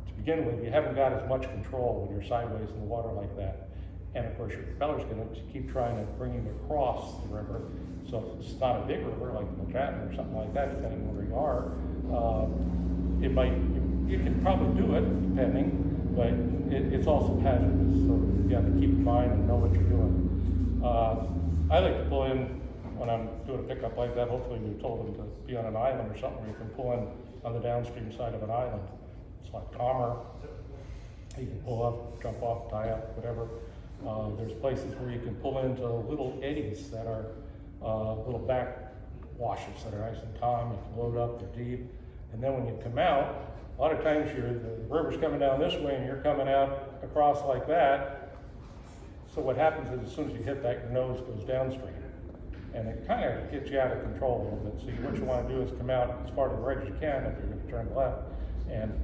to begin with, you haven't got as much control when you're sideways in the water like that. And of course, your propeller's going to keep trying to bring you across the river. So if it's not a big river like the Matratton or something like that, depending on where you are, you can probably do it, depending, but it's also hazardous. So you have to keep in mind and know what you're doing. I like to pull in when I'm doing a pickup like that. Hopefully we told them to be on an island or something where you can pull in on the downstream side of an island. It's like calmer. You can pull up, jump off, tie up, whatever. There's places where you can pull into little eddies that are little back washes that are nice and calm. You can load up, they're deep. And then when you come out, a lot of times the river's coming down this way and you're coming out across like that. So what happens is as soon as you hit that, your nose goes downstream. And it kind of gets you out of control a little bit. So what you want to do is come out as far to the right as you can if you're going to turn left and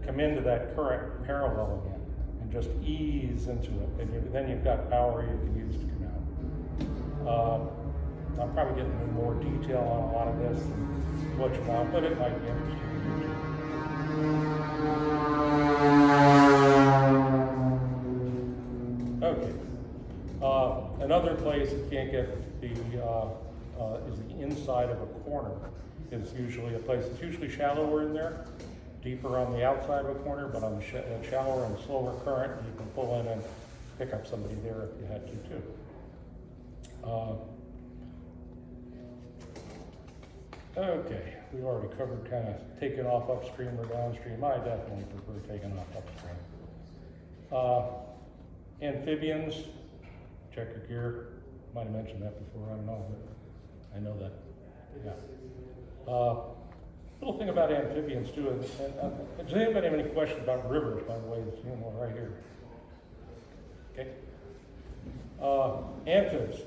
come into that current parallel again and just ease into it. And then you've got power you can use to come out. I'm probably getting into more detail on a lot of this than what you want, but it might be interesting to you too. Okay. Another place you can't get is the inside of a corner. Is usually a place that's usually shallower in there, deeper on the outside of a corner, but on the shallower and slower current, you can pull in and pick up somebody there if you had to too. Okay, we already covered kind of taking off upstream or downstream. I definitely prefer taking off upstream. Amphibians, check your gear. Might have mentioned that before, I don't know, but I know that. Yeah. Little thing about amphibians too, does anybody have any questions about rivers, by the way? There's one right here. Okay. Amphibs,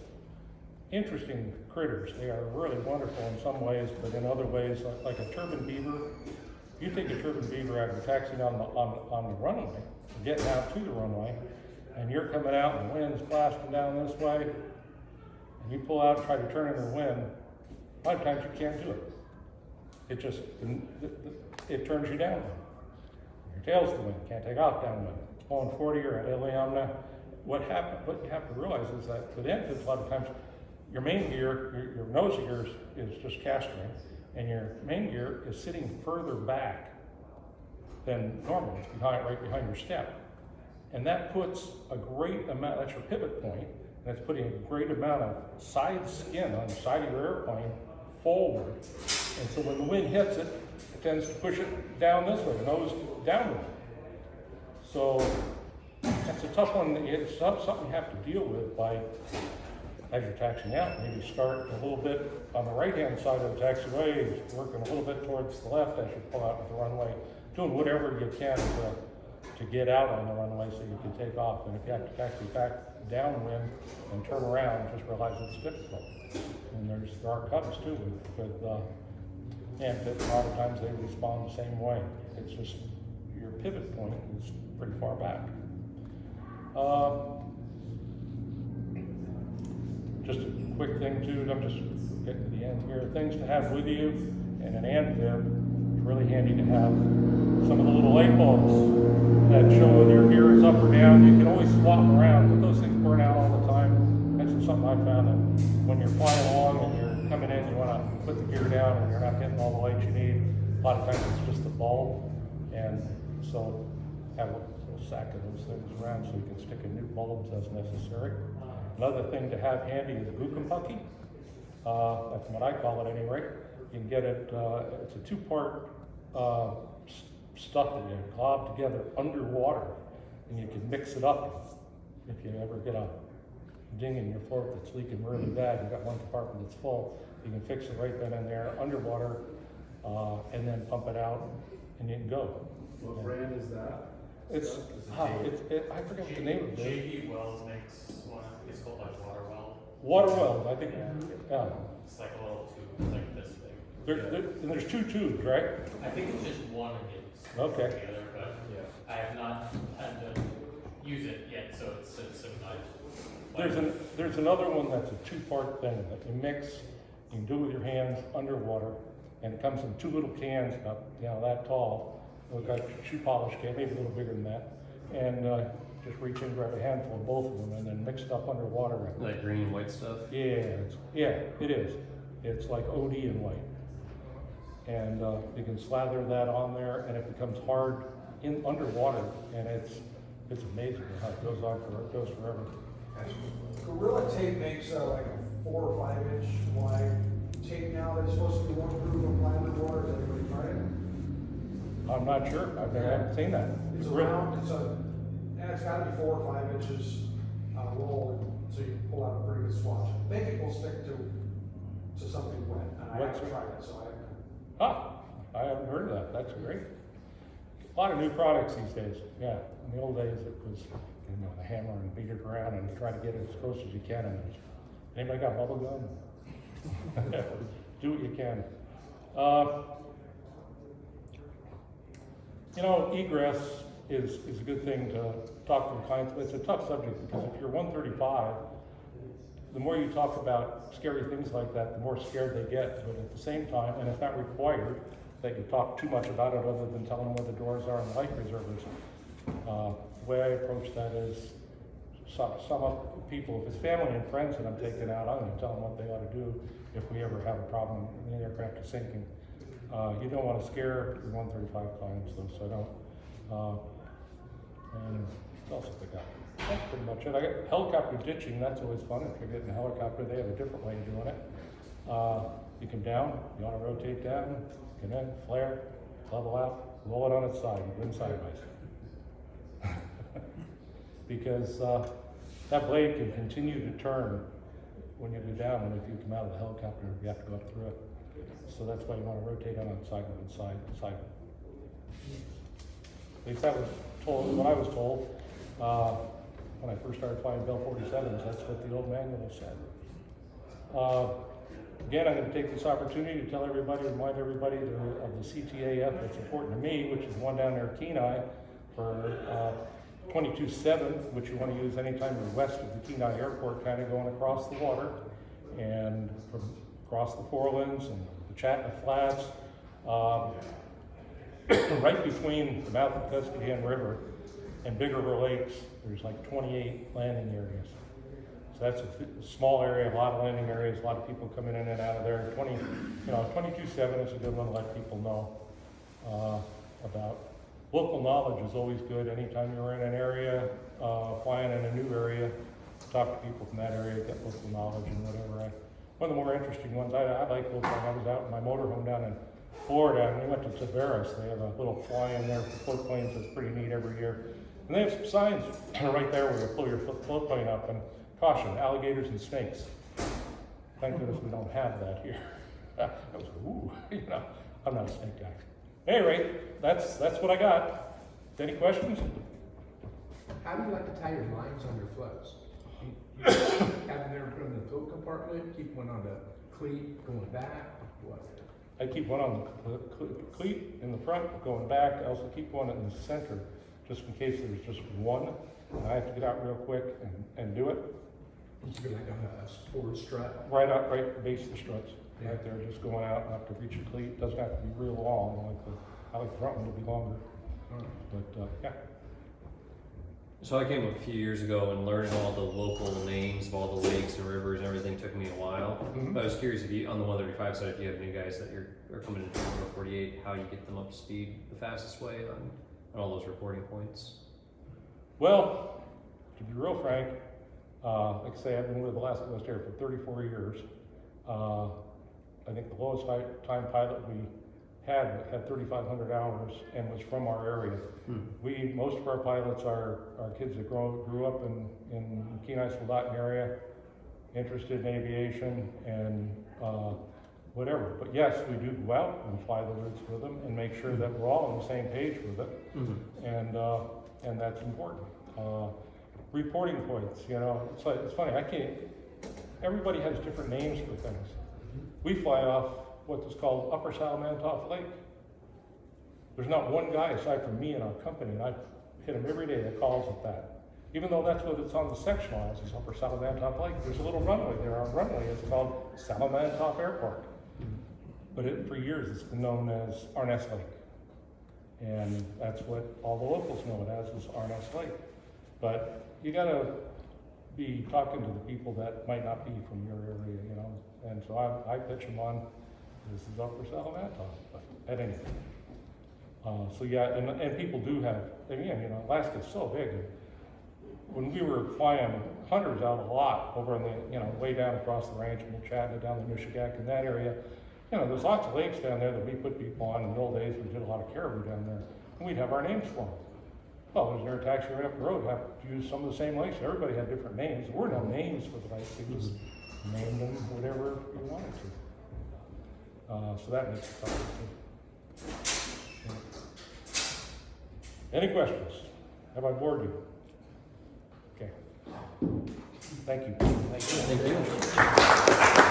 interesting critters. They are really wonderful in some ways, but in other ways, like a turban beaver. If you take a turban beaver out and taxiing on the runway, getting out to the runway, and you're coming out and the wind's blasting down this way, and you pull out and try to turn in the wind, a lot of times you can't do it. It just, it turns you downwind. Your tail's the wind, can't take off downwind. It's blowing 40 or at Iliamna. What you have to realize is that with amphibs, a lot of times, your main gear, your nose gear is just castering, and your main gear is sitting further back than normal. It's right behind your step. And that puts a great amount, that's your pivot point, and it's putting a great amount of side skin on the side of your airplane forward. And so when the wind hits it, it tends to push it down this way, the nose downward. So that's a tough one. It's something you have to deal with as you're taxiing out. Maybe start a little bit on the right-hand side of the taxiway, working a little bit towards the left as you pull out with the runway, doing whatever you can to get out on the runway so you can take off. And if you have to taxi back downwind and turn around, just realize it's difficult. And there are cubs too with amphibs. A lot of times they respond the same way. It's just your pivot point is pretty far back. Just a quick thing too, I'm just getting to the end here. Things to have with you in an amphib, it's really handy to have some of the little light bulbs that show whether your gear is up or down. You can always swap them around, but those things burn out all the time. That's just something I found that when you're flying along and you're coming in, you want to put the gear down and you're not getting all the light you need. A lot of times it's just the bulb, and so have a little sack of those things around so you can stick in new bulbs as necessary. Another thing to have handy is gookumpucky. That's what I call it anyway. You can get it, it's a two-part stuff that you glob together underwater, and you can mix it up if you ever get a ding in your float that's leaking really bad. You've got one compartment that's full. You can fix it right then and there underwater, and then pump it out, and you can go.
What brand is that?
I forget what the name of it is.
JD Wells makes one. It's called like Water Well.
Water wells, I think. Yeah.
It's like a little tube, like this big.
And there's two tubes, right?
I think it's just one of these.
Okay.
Together, but I have not had to use it yet, so it's so nice.
There's another one that's a two-part thing that you mix. You can do it with your hands underwater, and it comes in two little cans about that tall. We've got shoe polish can, maybe a little bigger than that, and just reach in, grab a handful of both of them, and then mix it up underwater.
Like green and white stuff?
Yeah, it is. It's like OD and white. And you can slather that on there, and it becomes hard in underwater, and it's amazing how it goes on it goes forever.
Gorilla Tape makes like a 4 or 5 inch wide tape now that's supposed to be waterproof on plywood water. Has anybody tried it?
I'm not sure, I haven't seen that.
It's
Really?
around, and it's gotta be 4 or 5 inches, roll, so you pull out a pretty good swatch. I think it will stick to something wet, and I haven't tried it, so
I haven't heard of that, that's great. A lot of new products these days, yeah. In the old days, it was, you know, the hammer and beat it around and try to get it as close as you can. And anybody got bubble gum? Do what you can. You know, egress is a good thing to talk to the clients. It's a tough subject because if you're 135, the more you talk about scary things like that, the more scared they get. But at the same time, and it's not required that you talk too much about it other than telling them where the doors are and the life preservers. The way I approach that is some of the people, if it's family and friends that I'm taking out, I'm going to tell them what they ought to do if we ever have a problem and the aircraft is sinking. You don't want to scare your 135 clients though, so don't. And what else have I got? That's pretty much it. I got helicopter ditching, that's always fun. If you're getting a helicopter, they have a different way of doing it. You come down, you want to rotate down, come in, flare, level out, roll it on its side, and sideways. Because that blade can continue to turn when you go down, and if you come out of the helicopter, you have to go up through it. So that's why you want to rotate on its side and side. At least that was what I was told when I first started flying Bell 47s. That's what the old manual said. Again, I'm going to take this opportunity to tell everybody, remind everybody of the CTAF that's important to me, which is the one down there at Kenai for 22.7, which you want to use anytime you're west of the Kenai Airport, kind of going across the water and from across the Forelands and the Chattanooga Flats, right between the mouth of the Tuskegee River and Big River Lakes. There's like 28 landing areas. So that's a small area, a lot of landing areas, a lot of people coming in and out of there. 22.7 is a good one to let people know about. Local knowledge is always good. Anytime you're in an area, flying in a new area, talk to people from that area, get local knowledge and whatever. One of the more interesting ones I like was when I was out in my motorhome down in Florida, and we went to Tavares. They have a little fly-in there for floatplanes that's pretty neat every year. And they have some signs right there where you pull your floatplane up and caution, alligators and snakes. Thank goodness we don't have that here. I was like, ooh, I'm not a snake guy. At any rate, that's what I got. Any questions?
How do you like to tie your lines on your floats? You have them there put them in the float compartment, keep one on the cleat going back, what?
I keep one on the cleat in the front going back. I also keep one in the center just in case there's just one and I have to get out real quick and do it.
It's like on a forward strut.
Right base of the struts. Yeah. Right there, just going out, not to reach a cleat. Doesn't have to be real long. I like the front one to be longer. But yeah.
So I came up a few years ago and learning all the local names of all the lakes and rivers and everything took me a while.
Mm-hmm.
But I was curious if you, on the 135 side, if you have new guys that are coming into 148, how you get them up to speed the fastest way on all those reporting points.
Well, to be real frank, like I say, I've been with Alaska West Air for 34 years. I think the lowest time pilot we had 3,500 hours and was from our area. Most of our pilots are kids that grew up in Kenai Soldotna area, interested in aviation and whatever. But yes, we do go out and fly the routes with them and make sure that we're all on the same page with it. Mm-hmm. And that's important. Reporting points, it's funny, everybody has different names for things. We fly off what is called Upper Salamantoff Lake. There's not one guy aside from me in our company, and I hit him every day that calls it that. Even though that's what it's on the section lines, is Upper Salamantoff Lake. There's a little runway there. Our runway is called Salamantoff Airport. But for years it's been known as Arness Lake. And that's what all the locals know it as, is Arness Lake. But you gotta be talking to the people that might not be from your area, And so I pitch them on, this is Upper Salamantoff, but at any rate. So yeah, and people do have, and again, Alaska's so big. When we were flying hunters out a lot over in the, you know, way down across the range, and Chattanooga, down the Nushagak, in that area. You know, there's lots of lakes down there that we put people on. In the old days, we did a lot of caribou down there, and we'd have our names for them. Well, was there a taxi right up the road, have to use some of the same lakes? Everybody had different names. There were no names for the lakes, they just named them whatever you wanted to. So that makes it tough too. Any questions? Have I bored you? Okay. Thank you.
Thank you.